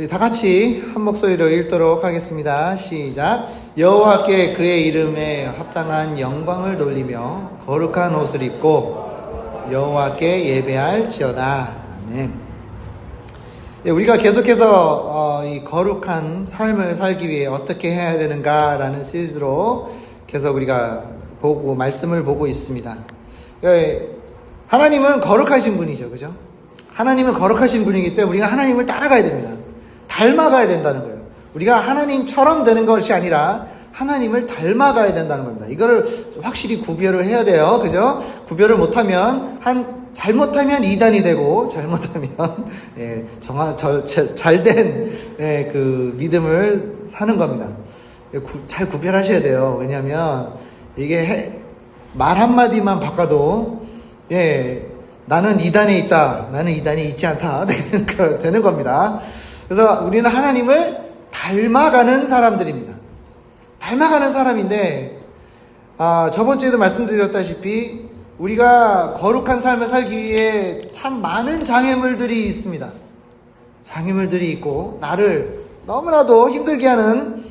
우리 다 같이 한 목소리로 읽도록 하겠습니다. 시작. 여호와께 그의 이름에 합당한 영광을 돌리며 거룩한 옷을 입고 여호와께 예배할지어다. 아멘. 우리가 계속해서 이 거룩한 삶을 살기 위해 어떻게 해야 되는가라는 시리즈로 계속 우리가 말씀을 보고 있습니다. 하나님은 거룩하신 분이죠, 그죠? 하나님은 거룩하신 분이기 때문에 우리가 하나님을 따라가야 됩니다. 닮아가야 된다는 거예요. 우리가 하나님처럼 되는 것이 아니라 하나님을 닮아가야 된다는 겁니다. 이거를 확실히 구별을 해야 돼요. 그죠? 구별을 못하면 잘못하면 이단이 되고 잘못하면 잘된 그 믿음을 사는 겁니다. 잘 구별하셔야 돼요. 왜냐하면 이게 말 한마디만 바꿔도 나는 이단에 있다, 나는 이단에 있지 않다 되는 겁니다. 그래서 우리는 하나님을 닮아가는 사람들입니다. 닮아가는 사람인데 저번 주에도 말씀드렸다시피 우리가 거룩한 삶을 살기 위해 참 많은 장애물들이 있습니다. 장애물들이 있고 나를 너무나도 힘들게 하는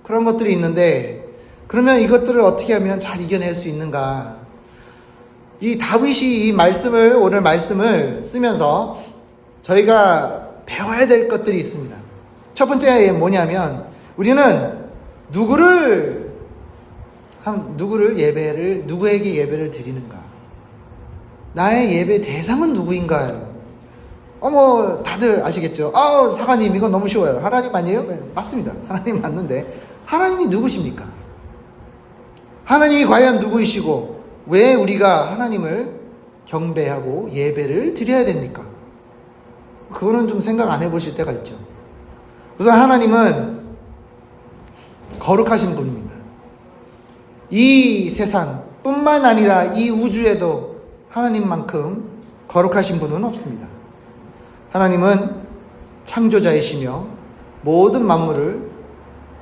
그런 것들이 있는데, 그러면 이것들을 어떻게 하면 잘 이겨낼 수 있는가? 이 다윗이 오늘 말씀을 쓰면서 저희가 배워야 될 것들이 있습니다. 첫 번째 뭐냐면, 우리는 누구에게 예배를 드리는가? 나의 예배 대상은 누구인가요? 다들 아시겠죠? 사관님, 이건 너무 쉬워요. 하나님 아니에요? 네, 맞습니다. 하나님 맞는데, 하나님이 누구십니까? 하나님이 과연 누구이시고, 왜 우리가 하나님을 경배하고 예배를 드려야 됩니까? 그거는 좀 생각 안 해보실 때가 있죠. 우선 하나님은 거룩하신 분입니다. 이 세상뿐만 아니라 이 우주에도 하나님만큼 거룩하신 분은 없습니다. 하나님은 창조자이시며 모든 만물을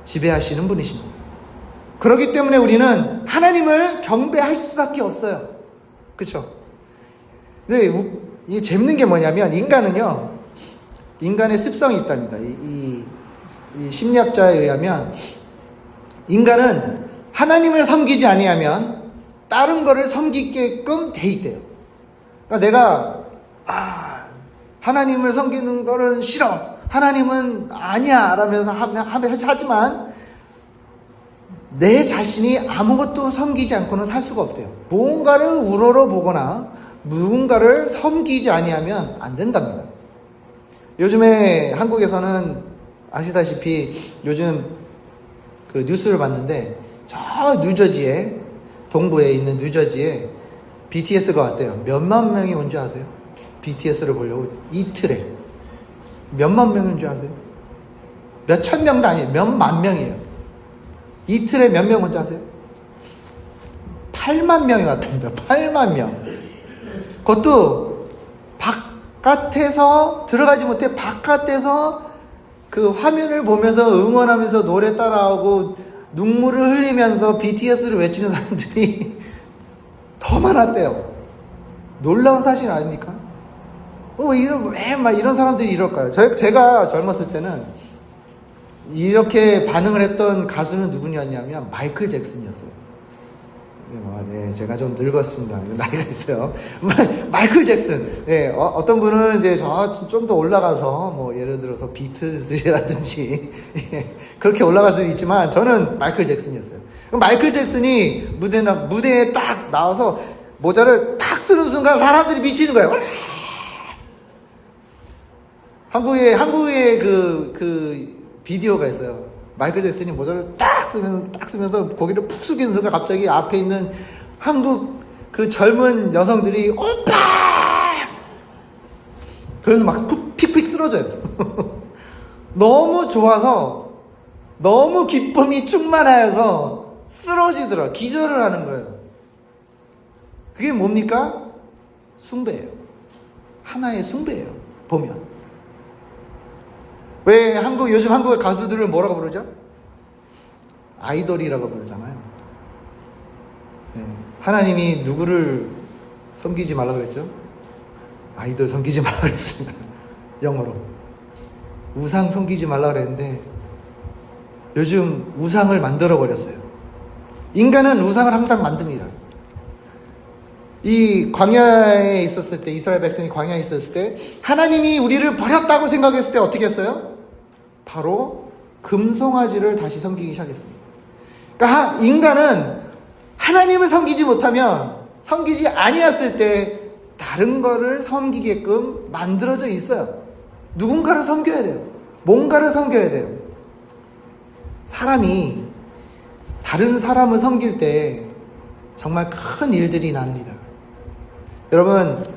지배하시는 분이십니다. 그렇기 때문에 우리는 하나님을 경배할 수밖에 없어요. 그렇죠? 근데 이게 재밌는 게 뭐냐면, 인간의 습성이 있답니다. 이 심리학자에 의하면 인간은 하나님을 섬기지 아니하면 다른 거를 섬기게끔 돼 있대요. 그러니까 내가 하나님을 섬기는 거는 싫어, 하나님은 아니야 라면서 하지만 내 자신이 아무것도 섬기지 않고는 살 수가 없대요. 무언가를 우러러보거나 누군가를 섬기지 아니하면 안 된답니다. 요즘에 한국에서는 아시다시피 요즘 그 뉴스를 봤는데, 저 뉴저지에, 동부에 있는 뉴저지에 BTS가 왔대요. 몇만 명이 온 줄 아세요? BTS를 보려고 이틀에 몇만 명이 온 줄 아세요? 몇천 명도 아니에요. 몇만 명이에요. 이틀에 몇 명 온 줄 아세요? 8만 명이 왔답니다. 8만 명. 그것도 바깥에서 들어가지 못해 바깥에서 그 화면을 보면서 응원하면서 노래 따라하고 눈물을 흘리면서 BTS를 외치는 사람들이 더 많았대요. 놀라운 사실 아닙니까? 왜 이런 사람들이 이럴까요? 제가 젊었을 때는 이렇게 반응을 했던 가수는 누구냐면 마이클 잭슨이었어요. 제가 좀 늙었습니다. 나이가 있어요. 마이클 잭슨. 어떤 분은 이제 좀 더 올라가서 예를 들어서 비틀즈라든지 그렇게 올라갈 수도 있지만 저는 마이클 잭슨이었어요. 마이클 잭슨이 무대에 딱 나와서 모자를 탁 쓰는 순간 사람들이 미치는 거예요. 한국에 그 비디오가 있어요. 마이클 잭슨이 모자를 딱 쓰면서 고개를 푹 숙이는 순간 갑자기 앞에 있는 한국 그 젊은 여성들이 오빠! 그래서 막 픽픽 쓰러져요. 너무 좋아서, 너무 기쁨이 충만하여서 쓰러지더라. 기절을 하는 거예요. 그게 뭡니까? 숭배예요. 하나의 숭배예요. 보면. 왜 요즘 한국의 가수들을 뭐라고 부르죠? 아이돌이라고 부르잖아요. 하나님이 누구를 섬기지 말라고 그랬죠? 아이돌 섬기지 말라고 그랬습니다. 영어로. 우상 섬기지 말라 그랬는데 요즘 우상을 만들어 버렸어요. 인간은 우상을 항상 만듭니다. 이 광야에 있었을 때, 이스라엘 백성이 광야에 있었을 때 하나님이 우리를 버렸다고 생각했을 때 어떻게 했어요? 바로 금송아지를 다시 섬기기 시작했습니다. 그러니까 인간은 하나님을 섬기지 못하면, 섬기지 아니었을 때 다른 거를 섬기게끔 만들어져 있어요. 누군가를 섬겨야 돼요. 뭔가를 섬겨야 돼요. 사람이 다른 사람을 섬길 때 정말 큰 일들이 납니다. 여러분,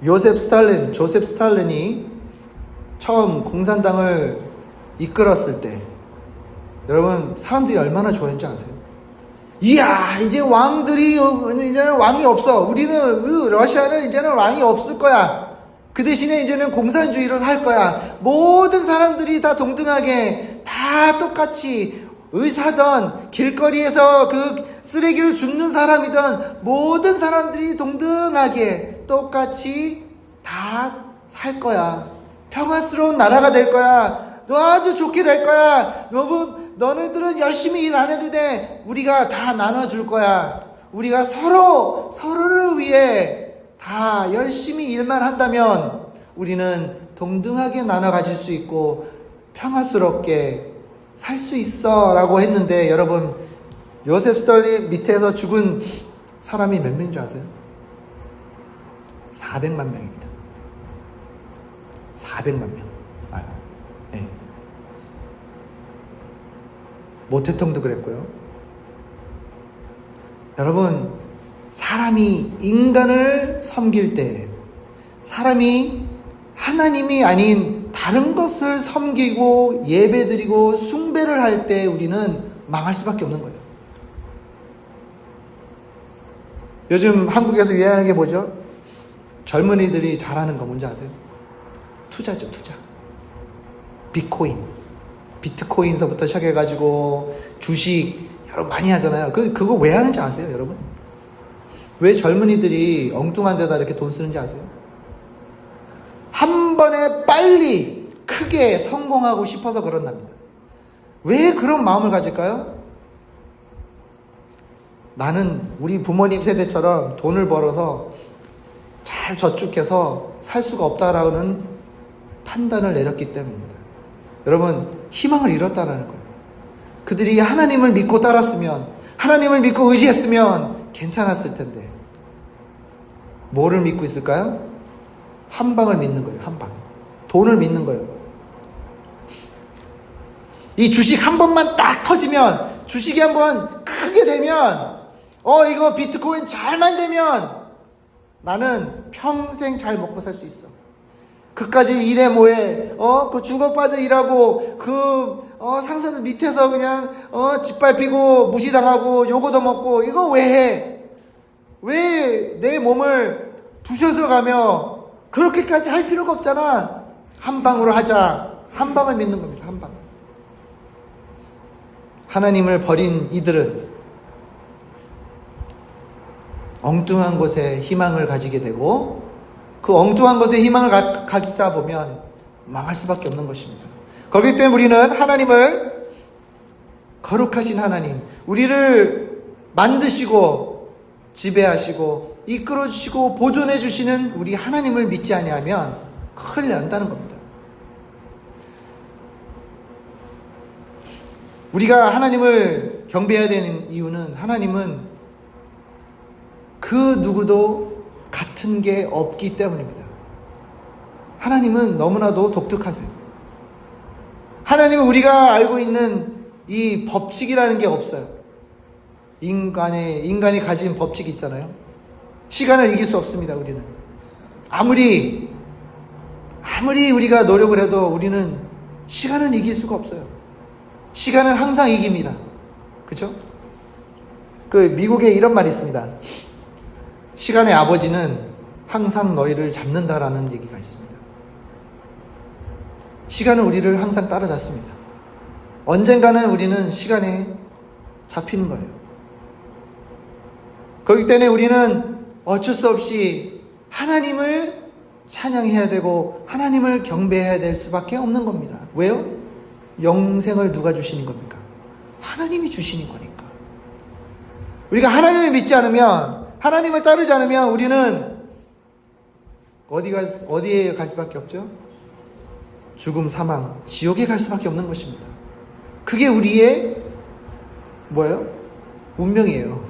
조셉 스탈린이 처음 공산당을 이끌었을 때 여러분 사람들이 얼마나 좋아했는지 아세요? 이야, 이제 이제는 왕이 없어. 러시아는 이제는 왕이 없을 거야. 그 대신에 이제는 공산주의로 살 거야. 모든 사람들이 다 동등하게, 다 똑같이, 의사든 길거리에서 그 쓰레기를 줍는 사람이든 모든 사람들이 동등하게 똑같이 다 살 거야. 평화스러운 나라가 될 거야. 너 아주 좋게 될 거야. 너네들은 열심히 일 안 해도 돼. 우리가 다 나눠줄 거야. 우리가 서로를 위해 다 열심히 일만 한다면 우리는 동등하게 나눠 가질 수 있고 평화스럽게 살 수 있어 라고 했는데, 여러분 요셉 스탈린 밑에서 죽은 사람이 몇 명인 줄 아세요? 400만 명입니다. 400만 명. 네. 모태통도 그랬고요. 여러분, 사람이 인간을 섬길 때, 사람이 하나님이 아닌 다른 것을 섬기고 예배드리고 숭배를 할 때 우리는 망할 수밖에 없는 거예요. 요즘 한국에서 유행하는 게 뭐죠? 젊은이들이 잘하는 거 뭔지 아세요? 투자죠, 투자. 비트코인서부터 시작해가지고 주식 여러분 많이 하잖아요. 그거 왜 하는지 아세요, 여러분? 왜 젊은이들이 엉뚱한 데다 이렇게 돈 쓰는지 아세요? 한 번에 빨리 크게 성공하고 싶어서 그런답니다. 왜 그런 마음을 가질까요? 나는 우리 부모님 세대처럼 돈을 벌어서 잘 저축해서 살 수가 없다라는 판단을 내렸기 때문입니다. 여러분, 희망을 잃었다는 거예요. 그들이 하나님을 믿고 따랐으면, 하나님을 믿고 의지했으면 괜찮았을 텐데 뭐를 믿고 있을까요? 한 방을 믿는 거예요. 한 방. 돈을 믿는 거예요. 이 주식 한 번만 딱 터지면, 주식이 한 번 크게 되면, 이거 비트코인 잘만 되면 나는 평생 잘 먹고 살 수 있어. 그까지 일해 뭐해, 그 죽어 빠져 일하고, 상사들 밑에서 그냥, 짓밟히고, 무시당하고, 요거도 먹고, 이거 왜 해? 왜 내 몸을 부셔서 가며, 그렇게까지 할 필요가 없잖아. 한 방으로 하자. 한 방을 믿는 겁니다. 한 방. 하나님을 버린 이들은 엉뚱한 곳에 희망을 가지게 되고, 그 엉뚱한 것에 희망을 가기다 보면 망할 수밖에 없는 것입니다. 그렇기 때문에 우리는 하나님을, 거룩하신 하나님, 우리를 만드시고 지배하시고 이끌어주시고 보존해주시는 우리 하나님을 믿지 아니하면 큰일 난다는 겁니다. 우리가 하나님을 경배해야 되는 이유는, 하나님은 그 누구도 같은 게 없기 때문입니다. 하나님은 너무나도 독특하세요. 하나님은 우리가 알고 있는 이 법칙이라는 게 없어요. 인간이 가진 법칙이 있잖아요. 시간을 이길 수 없습니다. 우리는 아무리 우리가 노력을 해도 우리는 시간은 이길 수가 없어요. 시간은 항상 이깁니다. 그렇죠? 미국에 이런 말이 있습니다. 시간의 아버지는 항상 너희를 잡는다라는 얘기가 있습니다. 시간은 우리를 항상 따라잡습니다. 언젠가는 우리는 시간에 잡히는 거예요. 그렇기 때문에 우리는 어쩔 수 없이 하나님을 찬양해야 되고 하나님을 경배해야 될 수밖에 없는 겁니다. 왜요? 영생을 누가 주시는 겁니까? 하나님이 주시는 거니까. 우리가 하나님을 믿지 않으면, 하나님을 따르지 않으면 우리는 어디에 갈 수밖에 없죠? 죽음, 사망, 지옥에 갈 수밖에 없는 것입니다. 그게 우리의 뭐예요? 운명이에요.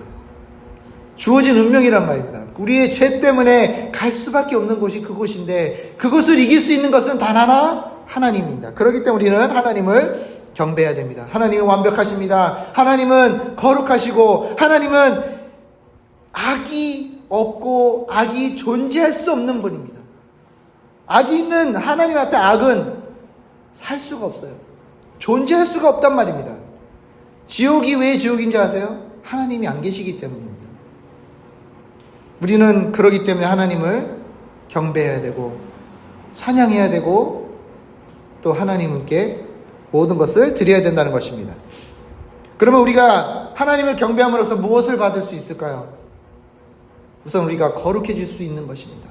주어진 운명이란 말입니다. 우리의 죄 때문에 갈 수밖에 없는 곳이 그곳인데, 그곳을 이길 수 있는 것은 단 하나, 하나님입니다. 그렇기 때문에 우리는 하나님을 경배해야 됩니다. 하나님은 완벽하십니다. 하나님은 거룩하시고, 하나님은 악이 없고 악이 존재할 수 없는 분입니다. 악이 있는 하나님 앞에 악은 살 수가 없어요. 존재할 수가 없단 말입니다. 지옥이 왜 지옥인 줄 아세요? 하나님이 안 계시기 때문입니다. 우리는 그러기 때문에 하나님을 경배해야 되고 찬양해야 되고 또 하나님께 모든 것을 드려야 된다는 것입니다. 그러면 우리가 하나님을 경배함으로써 무엇을 받을 수 있을까요? 우선 우리가 거룩해질 수 있는 것입니다.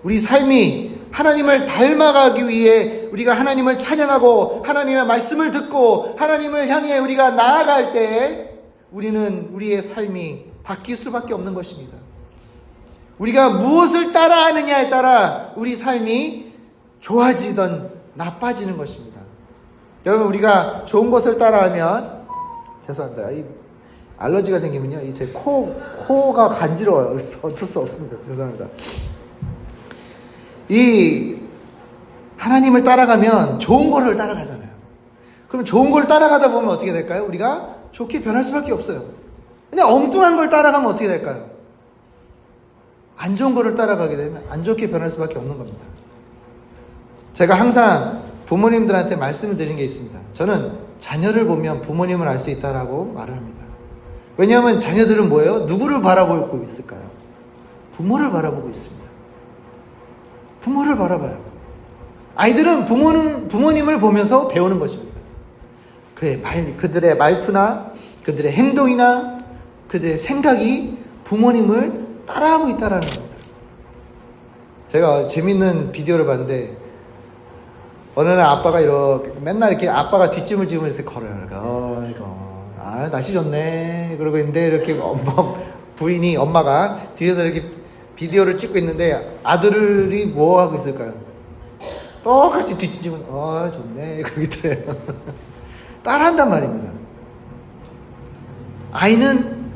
우리 삶이 하나님을 닮아가기 위해 우리가 하나님을 찬양하고 하나님의 말씀을 듣고 하나님을 향해 우리가 나아갈 때 우리는 우리의 삶이 바뀔 수밖에 없는 것입니다. 우리가 무엇을 따라하느냐에 따라 우리 삶이 좋아지든 나빠지는 것입니다. 여러분, 우리가 좋은 것을 따라하면, 죄송합니다. 이 알러지가 생기면요, 제 코가 간지러워요. 그래서 어쩔 수 없습니다. 죄송합니다. 이 하나님을 따라가면 좋은 거를 따라가잖아요. 그럼 좋은 걸 따라가다 보면 어떻게 될까요? 우리가 좋게 변할 수밖에 없어요. 근데 엉뚱한 걸 따라가면 어떻게 될까요? 안 좋은 거를 따라가게 되면 안 좋게 변할 수밖에 없는 겁니다. 제가 항상 부모님들한테 말씀을 드린 게 있습니다. 저는 자녀를 보면 부모님을 알 수 있다라고 말을 합니다. 왜냐하면 자녀들은 뭐예요? 누구를 바라보고 있을까요? 부모를 바라보고 있습니다. 부모를 바라봐요. 아이들은 부모님을 보면서 배우는 것입니다. 그들의 말투나 그들의 행동이나 그들의 생각이 부모님을 따라하고 있다라는 겁니다. 제가 재밌는 비디오를 봤는데 어느 날 아빠가 맨날 이렇게 아빠가 뒷짐을 지으면서 걸어요. 날씨 좋네. 그러고 있는데 이렇게 부인이 엄마가 뒤에서 이렇게 비디오를 찍고 있는데 아들이 뭐 하고 있을까요? 똑같이 뒷짐을 좋네. 그러고 있더래요. 따라한단 말입니다. 아이는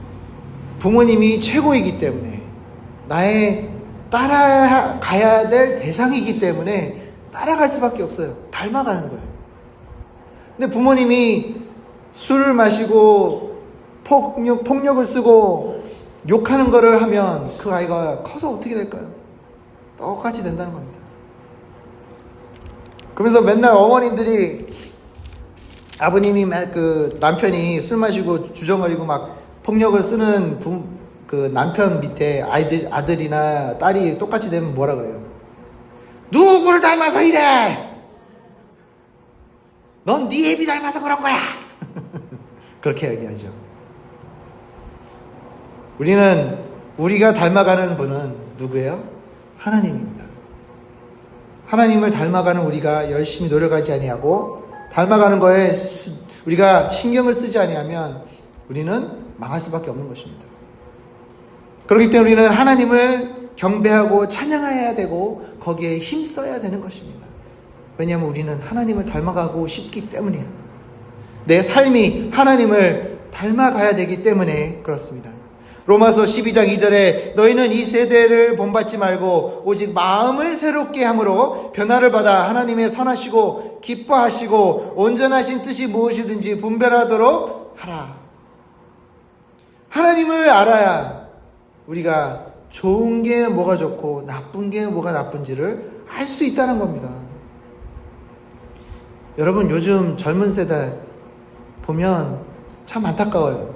부모님이 최고이기 때문에 나의 따라가야 될 대상이기 때문에 따라갈 수밖에 없어요. 닮아가는 거예요. 근데 부모님이 술을 마시고 폭력을 쓰고 욕하는 거를 하면 그 아이가 커서 어떻게 될까요? 똑같이 된다는 겁니다. 그러면서 맨날 어머님들이 아버님이 그 남편이 술 마시고 주저거리고 막 폭력을 쓰는 그 남편 밑에 아들이나 딸이 똑같이 되면 뭐라 그래요? 누구를 닮아서 이래? 넌 네 애비 닮아서 그런 거야. 그렇게 얘기하죠. 우리가 닮아가는 분은 누구예요? 하나님입니다. 하나님을 닮아가는 우리가 열심히 노력하지 아니하고 닮아가는 거에 우리가 신경을 쓰지 아니하면 우리는 망할 수밖에 없는 것입니다. 그렇기 때문에 우리는 하나님을 경배하고 찬양해야 되고 거기에 힘써야 되는 것입니다. 왜냐하면 우리는 하나님을 닮아가고 싶기 때문이에요. 내 삶이 하나님을 닮아가야 되기 때문에 그렇습니다. 로마서 12장 2절에 너희는 이 세대를 본받지 말고 오직 마음을 새롭게 함으로 변화를 받아 하나님의 선하시고 기뻐하시고 온전하신 뜻이 무엇이든지 분별하도록 하라. 하나님을 알아야 우리가 좋은 게 뭐가 좋고 나쁜 게 뭐가 나쁜지를 알 수 있다는 겁니다. 여러분, 요즘 젊은 세대 보면 참 안타까워요.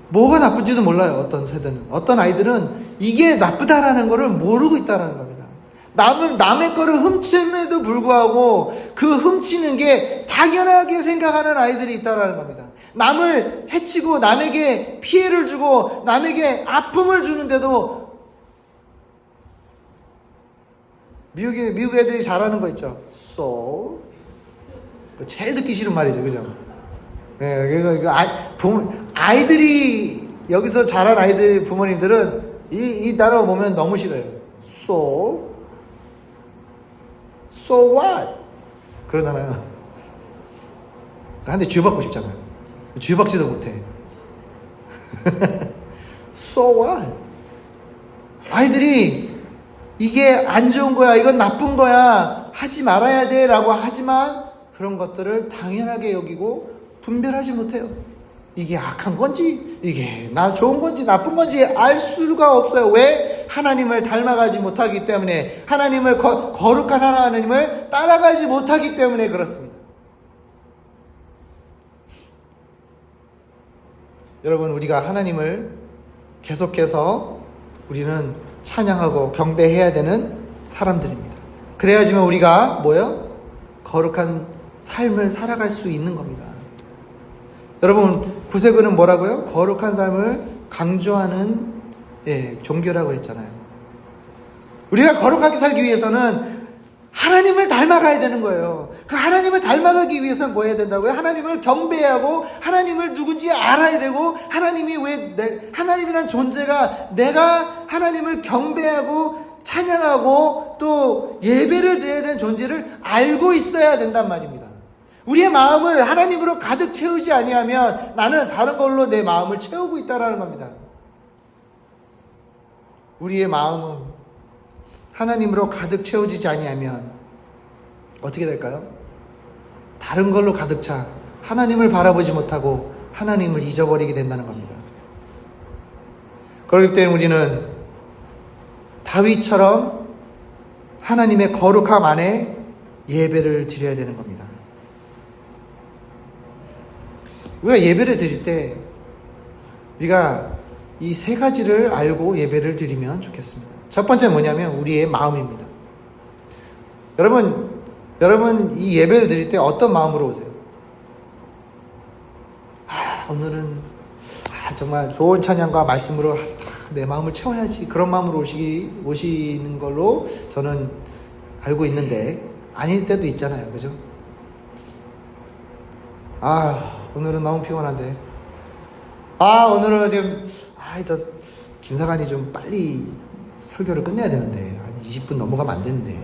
뭐가 나쁜지도 몰라요. 어떤 세대는. 어떤 아이들은 이게 나쁘다라는 거를 모르고 있다는 겁니다. 남의 거를 훔침에도 불구하고 그 훔치는 게 당연하게 생각하는 아이들이 있다는 겁니다. 남을 해치고 남에게 피해를 주고 남에게 아픔을 주는데도 미국 애들이 잘하는 거 있죠. So. 제일 듣기 싫은 말이죠. 그죠? 예, 이거 아이들이, 여기서 자란 아이들 부모님들은 이 단어 보면 너무 싫어요. So what? 그러잖아요. 한 대 쥐어받고 싶잖아요. 쥐어박지도 못해. So what? 아이들이 이게 안 좋은 거야, 이건 나쁜 거야, 하지 말아야 돼 라고 하지만 그런 것들을 당연하게 여기고 분별하지 못해요. 이게 악한 건지 이게 나 좋은 건지 나쁜 건지 알 수가 없어요. 왜? 하나님을 닮아가지 못하기 때문에, 하나님을 거룩한 하나님을 따라가지 못하기 때문에 그렇습니다. 여러분, 우리가 하나님을 계속해서 우리는 찬양하고 경배해야 되는 사람들입니다. 그래야지만 우리가 뭐요? 거룩한 삶을 살아갈 수 있는 겁니다. 여러분, 구세군은 뭐라고요? 거룩한 삶을 강조하는 종교라고 했잖아요. 우리가 거룩하게 살기 위해서는 하나님을 닮아가야 되는 거예요. 그 하나님을 닮아가기 위해서는 뭐 해야 된다고요? 하나님을 경배하고 하나님을 누군지 알아야 되고, 하나님이 하나님이란 존재가, 내가 하나님을 경배하고 찬양하고 또 예배를 드려야 되는 존재를 알고 있어야 된단 말입니다. 우리의 마음을 하나님으로 가득 채우지 아니하면 나는 다른 걸로 내 마음을 채우고 있다라는 겁니다. 우리의 마음은 하나님으로 가득 채워지지 아니하면 어떻게 될까요? 다른 걸로 가득 차 하나님을 바라보지 못하고 하나님을 잊어버리게 된다는 겁니다. 그렇기 때문에 우리는 다윗처럼 하나님의 거룩함 안에 예배를 드려야 되는 겁니다. 우리가 예배를 드릴 때 우리가 이 세 가지를 알고 예배를 드리면 좋겠습니다. 첫 번째는 뭐냐면 우리의 마음입니다. 여러분 이 예배를 드릴 때 어떤 마음으로 오세요? 오늘은 정말 좋은 찬양과 말씀으로 내 마음을 채워야지, 그런 마음으로 오시는 걸로 저는 알고 있는데 아닐 때도 있잖아요. 그죠? 오늘은 너무 피곤한데, 오늘은 지금 저 김사관이 좀 빨리 설교를 끝내야 되는데 한 20분 넘어가면 안 되는데.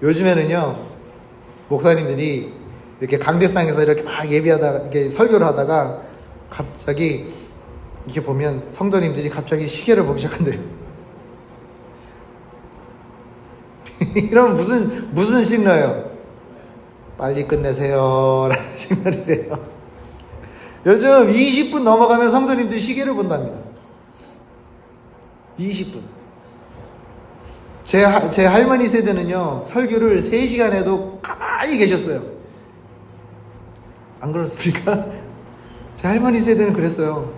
요즘에는요, 목사님들이 이렇게 강대상에서 이렇게 막 예비하다가 이렇게 설교를 하다가 갑자기 이렇게 보면 성도님들이 갑자기 시계를 보기 시작한대요. 이러면 무슨 시그널이에요? 빨리 끝내세요 라는 시그널이래요. 요즘 20분 넘어가면 성도님들이 시계를 본답니다. 20분. 제 할머니 세대는요, 설교를 3시간 해도 가만히 계셨어요. 안 그렇습니까? 제 할머니 세대는 그랬어요.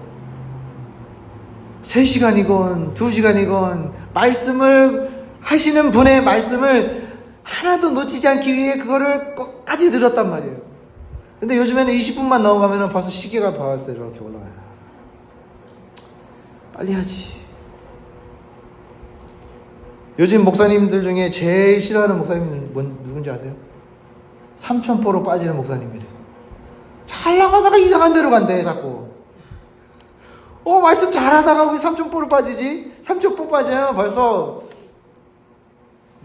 3시간이건 2시간이건 말씀을 하시는 분의 말씀을 하나도 놓치지 않기 위해 그거를 끝까지 들었단 말이에요. 근데 요즘에는 20분만 넘어가면 벌써 시계가 벌써 이렇게 올라가요. 빨리 하지. 요즘 목사님들 중에 제일 싫어하는 목사님은 누군지 아세요? 삼천포로 빠지는 목사님이래. 잘 나가다가 이상한 데로 간대 자꾸. 말씀 잘하다가 왜 삼천포로 빠지지? 삼천포 빠지면 벌써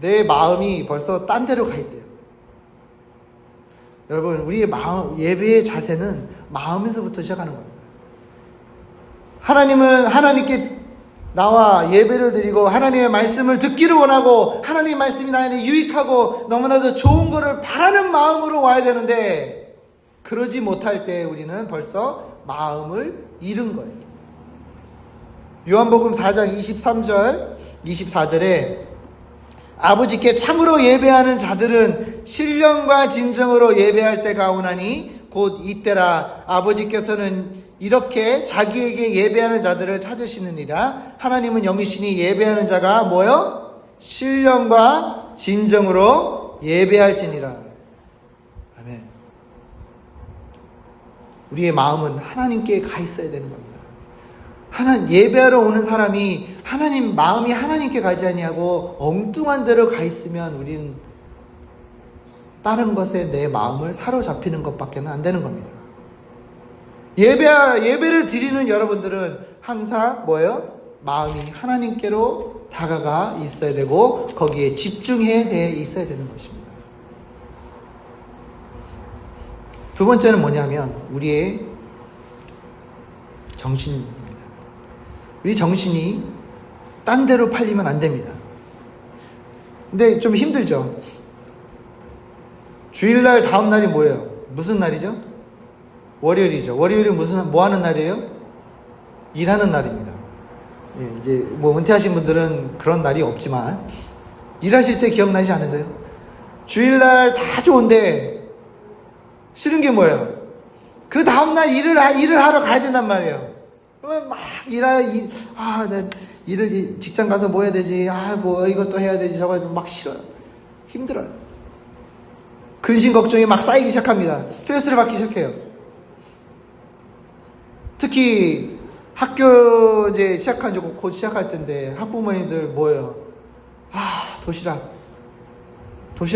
내 마음이 벌써 딴 데로 가 있대요. 여러분, 우리의 마음, 예배의 자세는 마음에서부터 시작하는 겁니다. 하나님께 나와 예배를 드리고 하나님의 말씀을 듣기를 원하고 하나님의 말씀이 나에게 유익하고 너무나도 좋은 것을 바라는 마음으로 와야 되는데, 그러지 못할 때 우리는 벌써 마음을 잃은 거예요. 요한복음 4장 23절 24절에 아버지께 참으로 예배하는 자들은 신령과 진정으로 예배할 때가 오나니 곧 이때라. 아버지께서는 이렇게 자기에게 예배하는 자들을 찾으시느니라. 하나님은 영이시니 예배하는 자가 뭐요? 신령과 진정으로 예배할지니라. 아멘. 우리의 마음은 하나님께 가 있어야 되는 겁니다. 예배하러 오는 사람이 하나님 마음이 하나님께 가지 아니하고 엉뚱한 데로 가 있으면 우리는 다른 것에 내 마음을 사로잡히는 것밖에는 안 되는 겁니다. 예배를 드리는 여러분들은 항상 뭐예요? 마음이 하나님께로 다가가 있어야 되고 거기에 집중해 있어야 되는 것입니다. 두 번째는 뭐냐면 우리의 정신입니다. 우리 정신이 딴 데로 팔리면 안 됩니다. 근데 좀 힘들죠. 주일날 다음 날이 뭐예요? 무슨 날이죠? 월요일이죠. 월요일이 뭐 하는 날이에요? 일하는 날입니다. 예, 이제 뭐 은퇴하신 분들은 그런 날이 없지만 일하실 때 기억나지 않으세요? 주일날 다 좋은데 싫은 게 뭐예요? 그 다음날 일을 하러 가야 된단 말이에요. 그러면 막 나 직장 가서 뭐 해야 되지? 뭐 이것도 해야 되지? 저거 해야 되지? 막 싫어요. 힘들어요. 근심 걱정이 막 쌓이기 시작합니다. 스트레스를 받기 시작해요. 특히 학교 이제 곧 시작할 텐데 학부모님들 뭐예요? 도시락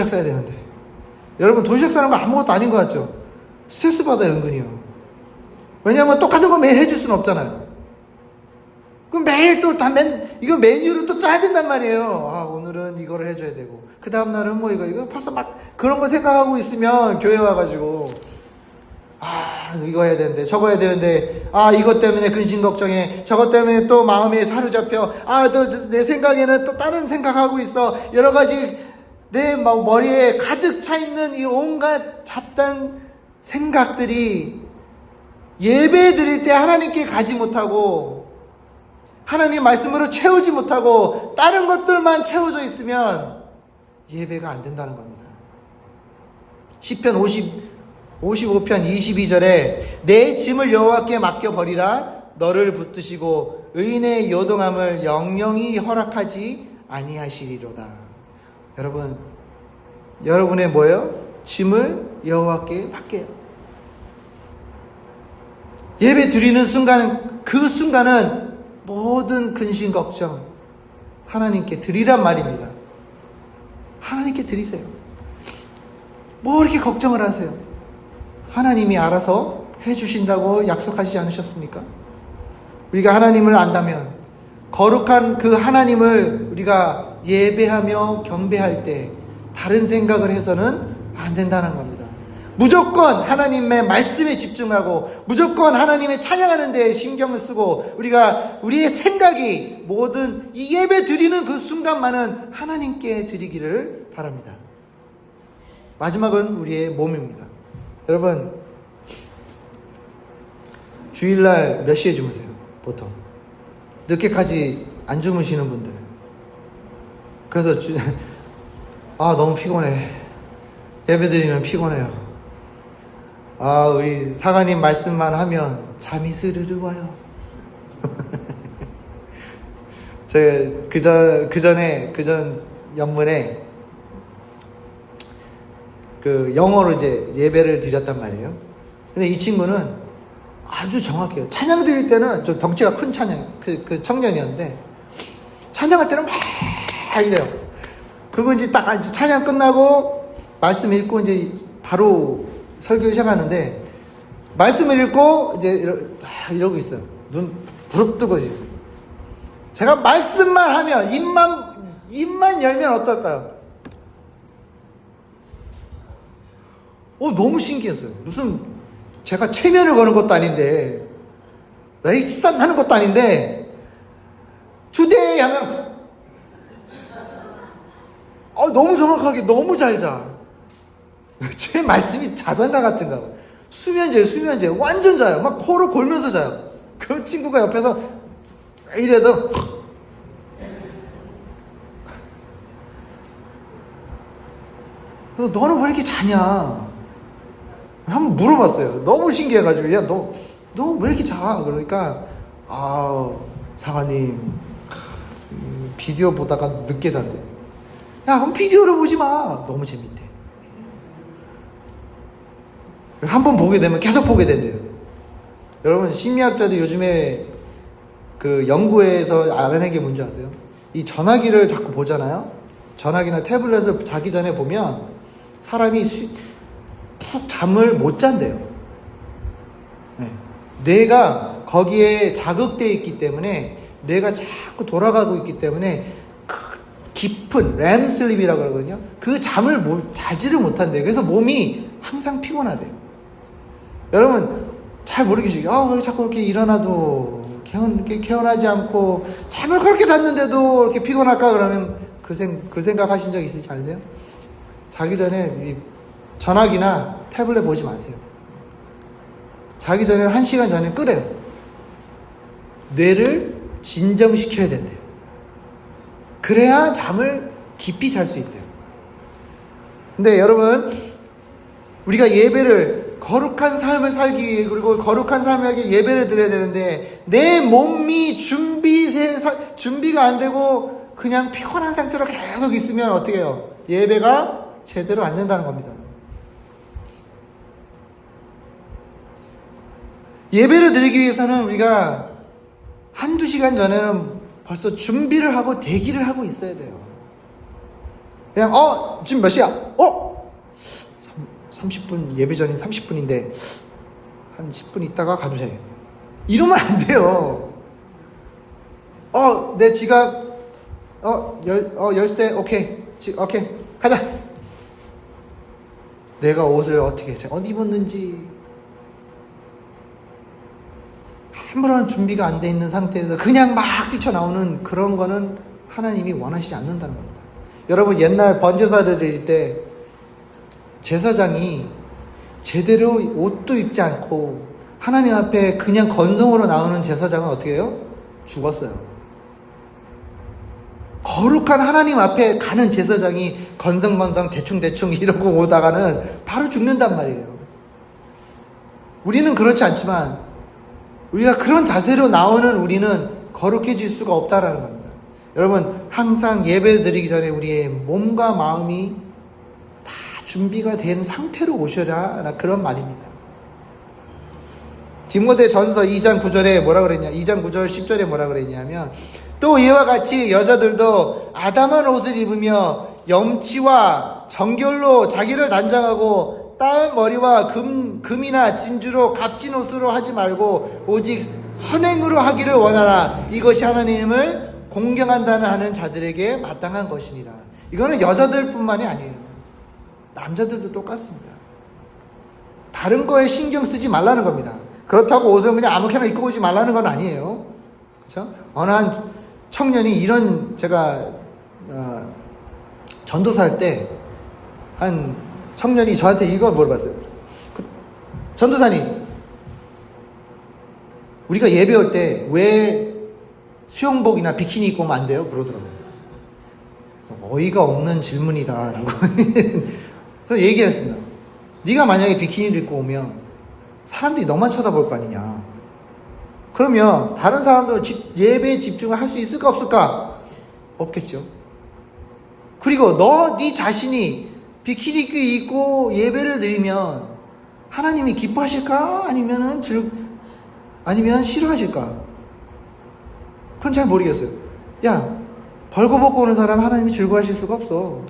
싸야 되는데. 여러분 도시락 싸는 거 아무것도 아닌 것 같죠? 스트레스 받아요, 은근히요. 왜냐하면 똑같은 거 매일 해줄 수는 없잖아요. 그럼 매일 이거 메뉴를 또 짜야 된단 말이에요. 오늘은 이거를 해줘야 되고, 그 다음날은 뭐 이거 벌써 막 그런 거 생각하고 있으면 교회 와가지고, 이거 해야 되는데, 저거 해야 되는데, 이것 때문에 근심 걱정해, 저것 때문에 또 마음에 사로잡혀, 또 내 생각에는 또 다른 생각하고 있어. 여러 가지 내 머리에 가득 차 있는 이 온갖 잡다한 생각들이 예배 드릴 때 하나님께 가지 못하고 하나님 말씀으로 채우지 못하고 다른 것들만 채워져 있으면 예배가 안 된다는 겁니다. 시편 55편 22절에 내 짐을 여호와께 맡겨버리라. 너를 붙드시고 의인의 요동함을 영영히 허락하지 아니하시리로다. 여러분의 뭐예요? 짐을 여호와께 맡겨요. 예배 드리는 그 순간은 모든 근심 걱정 하나님께 드리란 말입니다. 하나님께 드리세요. 뭐 이렇게 걱정을 하세요? 하나님이 알아서 해주신다고 약속하시지 않으셨습니까? 우리가 하나님을 안다면 거룩한 그 하나님을 우리가 예배하며 경배할 때 다른 생각을 해서는 안 된다는 겁니다. 무조건 하나님의 말씀에 집중하고 무조건 하나님의 찬양하는 데에 신경을 쓰고 우리의 생각이 모든 이 예배 드리는 그 순간만은 하나님께 드리기를 바랍니다. 마지막은 우리의 몸입니다. 여러분, 주일날 몇 시에 주무세요? 보통 늦게까지 안 주무시는 분들. 그래서 너무 피곤해. 예배 드리면 피곤해요. 우리 사관님 말씀만 하면 잠이 스르르 와요. 제가 그전 연문에 영어로 이제 예배를 드렸단 말이에요. 근데 이 친구는 아주 정확해요. 찬양 드릴 때는 좀 덩치가 큰 그 청년이었는데, 찬양할 때는 막 이래요. 그리고 이제 딱 찬양 끝나고 말씀 읽고 이제 바로 설교를 시작하는데, 말씀을 읽고 이제 이러고 있어요. 눈 부릅뜨고 있어요. 제가 말씀만 하면 입만 열면 어떨까요? 너무 신기했어요. 무슨 제가 체면을 거는 것도 아닌데, 레이산 하는 것도 아닌데, 투데이 하면 너무 정확하게 너무 잘 자. 제 말씀이 자장가 같은가 봐. 수면제 완전 자요. 막 코를 골면서 자요. 그 친구가 옆에서 이래도 너는 왜 이렇게 자냐 한번 물어봤어요. 너무 신기해가지고, 야, 너 왜 이렇게 자? 그러니까 사관님 비디오 보다가 늦게 잔대. 야, 그럼 비디오를 보지 마. 너무 재밌대. 한 번 보게 되면 계속 보게 된대요. 여러분, 심리학자들 요즘에 그 연구에서 알아낸 게 뭔지 아세요? 이 전화기를 자꾸 보잖아요. 전화기나 태블릿을 자기 전에 보면 사람이 푹 잠을 못 잔대요. 네. 뇌가 거기에 자극되어 있기 때문에 뇌가 자꾸 돌아가고 있기 때문에 깊은 램슬립이라고 그러거든요. 그 잠을 자지를 못한대요. 그래서 몸이 항상 피곤하대요. 여러분 잘 모르겠어요. 왜 자꾸 이렇게 일어나도 개운하지 않고 잠을 그렇게 잤는데도 이렇게 피곤할까? 그러면 그 생각 하신 적 있으시지 않으세요? 자기 전에 전화기나 태블릿 보지 마세요. 자기 전에 1시간 전에 끄래요. 뇌를 진정시켜야 된대요. 그래야 잠을 깊이 잘 수 있대요. 근데 여러분, 우리가 예배를 거룩한 삶을 살기 위해, 그리고 거룩한 삶을 하기 위해 예배를 드려야 되는데 내 몸이 준비가 안 되고 그냥 피곤한 상태로 계속 있으면 어떻게 해요? 예배가 제대로 안 된다는 겁니다. 예배를 드리기 위해서는 우리가 1-2시간 전에는 벌써 준비를 하고 대기를 하고 있어야 돼요. 그냥 지금 몇 시야? 30분, 예배 전인 30분인데 한 10분 있다가 가주세요. 이러면 안 돼요. 내 지갑 열쇠 오케이 가자. 내가 옷을 어떻게 어디 입었는지 아무런 준비가 안 돼 있는 상태에서 그냥 막 뛰쳐나오는 그런 거는 하나님이 원하시지 않는다는 겁니다. 여러분, 옛날 번제사를 드릴 때 제사장이 제대로 옷도 입지 않고 하나님 앞에 그냥 건성으로 나오는 제사장은 어떻게 해요? 죽었어요. 거룩한 하나님 앞에 가는 제사장이 건성건성 대충대충 이러고 오다가는 바로 죽는단 말이에요. 우리는 그렇지 않지만 우리가 그런 자세로 나오는 우리는 거룩해질 수가 없다라는 겁니다. 여러분, 항상 예배 드리기 전에 우리의 몸과 마음이 다 준비가 된 상태로 오셔라, 그런 말입니다. 디모데 전서 2장 9절에 뭐라 그랬냐? 2장 9절 10절에 뭐라 그랬냐면, 또 이와 같이 여자들도 아담한 옷을 입으며 염치와 정결로 자기를 단장하고 따은 머리와 금이나 진주로 값진 옷으로 하지 말고 오직 선행으로 하기를 원하라. 이것이 하나님을 공경한다는 하는 자들에게 마땅한 것이니라. 이거는 여자들뿐만이 아니에요. 남자들도 똑같습니다. 다른 거에 신경 쓰지 말라는 겁니다. 그렇다고 옷을 그냥 아무렇게나 입고 오지 말라는 건 아니에요. 그렇죠? 어느 한 청년이 이런, 제가 전도사 할 때 한 청년이 저한테 이걸 물어봤어요. 전도사님, 우리가 예배 올 때 왜 수영복이나 비키니 입고 오면 안 돼요? 그러더라고요. 어이가 없는 질문이다 라고 그래서 얘기했습니다. 네가 만약에 비키니를 입고 오면 사람들이 너만 쳐다볼 거 아니냐. 그러면 다른 사람들 예배에 집중을 할 수 있을까 없을까? 없겠죠. 그리고 네 자신이 비키니 입고 예배를 드리면 하나님이 기뻐하실까? 아니면 싫어하실까? 그건 잘 모르겠어요. 야, 벌거벗고 오는 사람 하나님이 즐거워하실 수가 없어.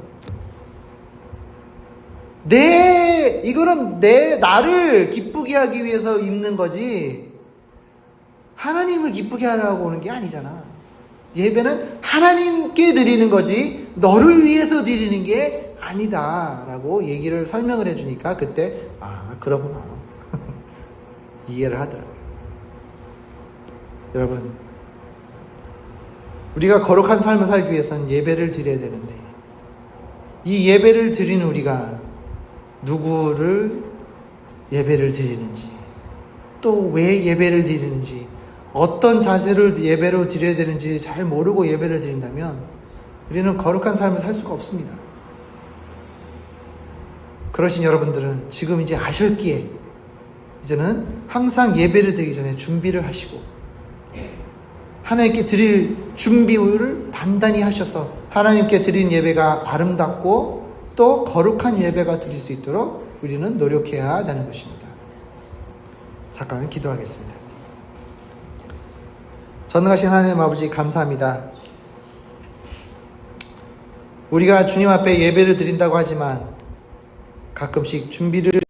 이거는 나를 기쁘게 하기 위해서 입는 거지 하나님을 기쁘게 하려고 오는 게 아니잖아. 예배는 하나님께 드리는 거지 너를 위해서 드리는 게 아니다 라고 얘기를 설명을 해주니까 그때 그러구나 이해를 하더라고요. 여러분, 우리가 거룩한 삶을 살기 위해서는 예배를 드려야 되는데 이 예배를 드리는 우리가 누구를 예배를 드리는지, 또 왜 예배를 드리는지, 어떤 자세를 예배로 드려야 되는지 잘 모르고 예배를 드린다면 우리는 거룩한 삶을 살 수가 없습니다. 그러신 여러분들은 지금 이제 아셨기에 이제는 항상 예배를 드리기 전에 준비를 하시고 하나님께 드릴 준비를 단단히 하셔서 하나님께 드린 예배가 아름답고 또 거룩한 예배가 드릴 수 있도록 우리는 노력해야 하는 것입니다. 잠깐 기도하겠습니다. 전능하신 하나님 아버지 감사합니다. 우리가 주님 앞에 예배를 드린다고 하지만 가끔씩 준비를